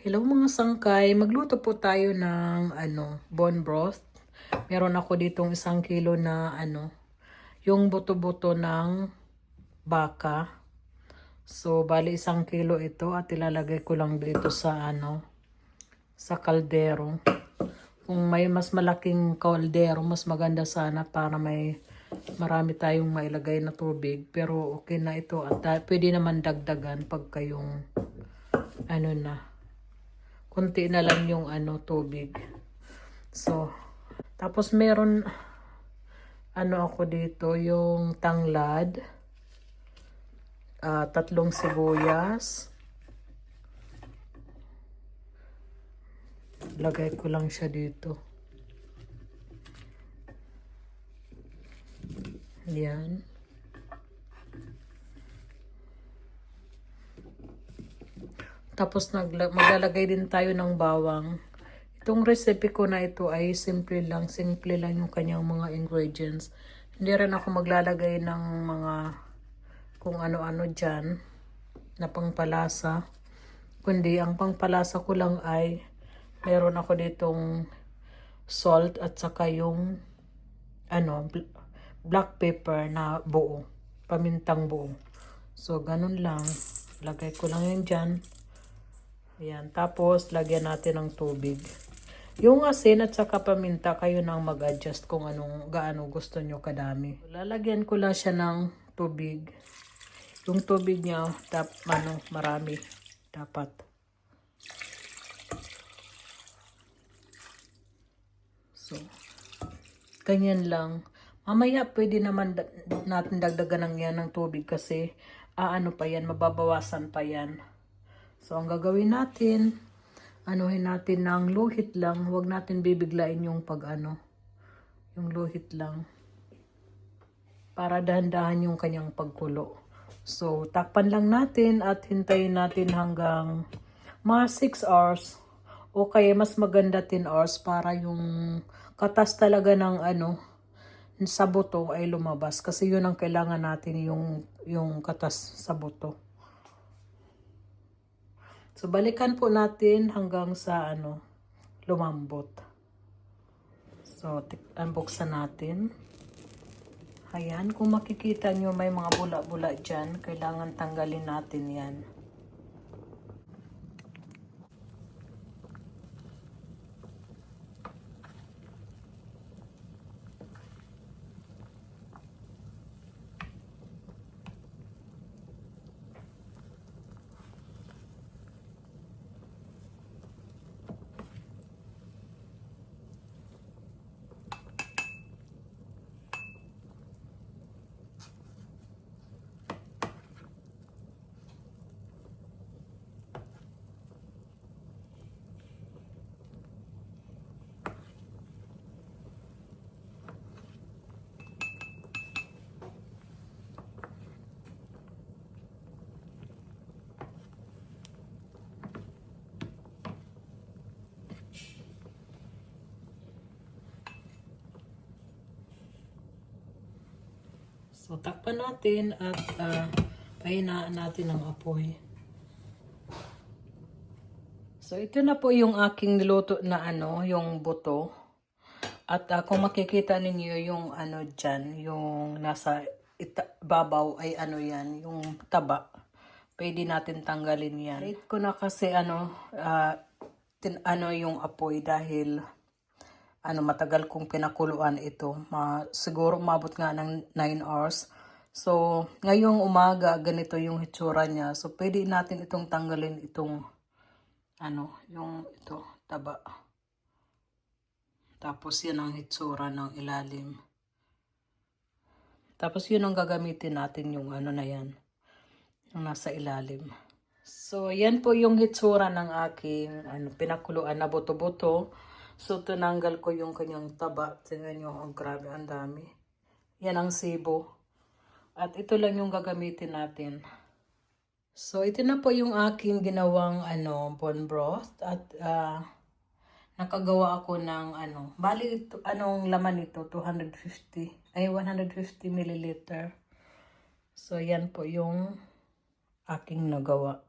Hello mga sangkay, magluto po tayo ng bone broth. Meron ako ditong 1 kilo na yung buto-buto ng baka. So bali 1 kilo ito at ilalagay ko lang dito sa sa kaldero. Kung may mas malaking kaldero, mas maganda sana para may marami tayong mailagay na tubig. Pero okay na ito at pwede naman dagdagan pagka yung na konti na lang yung tubig. So, tapos meron ako dito yung tanglad, 3 sibuyas. Lagay ko lang siya dito. Yan. Tapos maglalagay din tayo ng bawang. Itong recipe ko na ito ay simple lang yung kanyang mga ingredients. Hindi rin ako maglalagay ng mga kung ano-ano dyan na pangpalasa. Kundi ang pangpalasa ko lang ay meron ako ditong salt at saka yung black pepper na buo. Pamintang buo. So, ganun lang. Lagay ko lang yun dyan. Ayan. Tapos, lagyan natin ng tubig. Yung asin at saka paminta, kayo nang mag-adjust kung gaano gusto nyo kadami. Lalagyan ko lang siya ng tubig. Yung tubig niya, marami. Dapat. So, ganyan lang. Mamaya, pwede naman natin dagdagan ng tubig kasi, pa yan, mababawasan pa yan. So, ang gagawin natin, anuhin natin ng luhit lang. Huwag natin bibiglain yung yung luhit lang. Para dahan-dahan yung kanyang pagkulo. So, takpan lang natin at hintayin natin hanggang mga 6 hours. O kaya mas maganda 10 hours para yung katas talaga ng sa buto ay lumabas. Kasi yun ang kailangan natin yung katas sa buto. So, balikan po natin hanggang sa lumambot. So, buksan natin. Ayan, kung makikita nyo may mga bula-bula dyan, kailangan tanggalin natin yan. So, takpan natin at pahinaan natin ang apoy. So, ito na po yung aking niluto na yung buto. At kung makikita ninyo yung dyan, yung nasa babaw ay yan, yung taba. Pwede natin tanggalin yan. Rate ko na kasi yung apoy dahil matagal kong pinakuluan ito. Siguro umabot nga ng 9 hours. So, ngayong umaga, ganito yung hitsura niya. So, pwede natin itong tanggalin itong, yung taba. Tapos, yan ang hitsura ng ilalim. Tapos, yun ang gagamitin natin yung na yan. Yung nasa ilalim. So, yan po yung hitsura ng aking pinakuluan na buto-buto. So, tinanggal ko yung kanyang taba. Tingnan nyo, oh, grabe, ang dami. Yan ang sibo. At ito lang yung gagamitin natin. So, ito na po yung aking ginawang bone broth. At nakagawa ako ng bali, anong laman ito? 150 milliliter. So, yan po yung aking nagawa.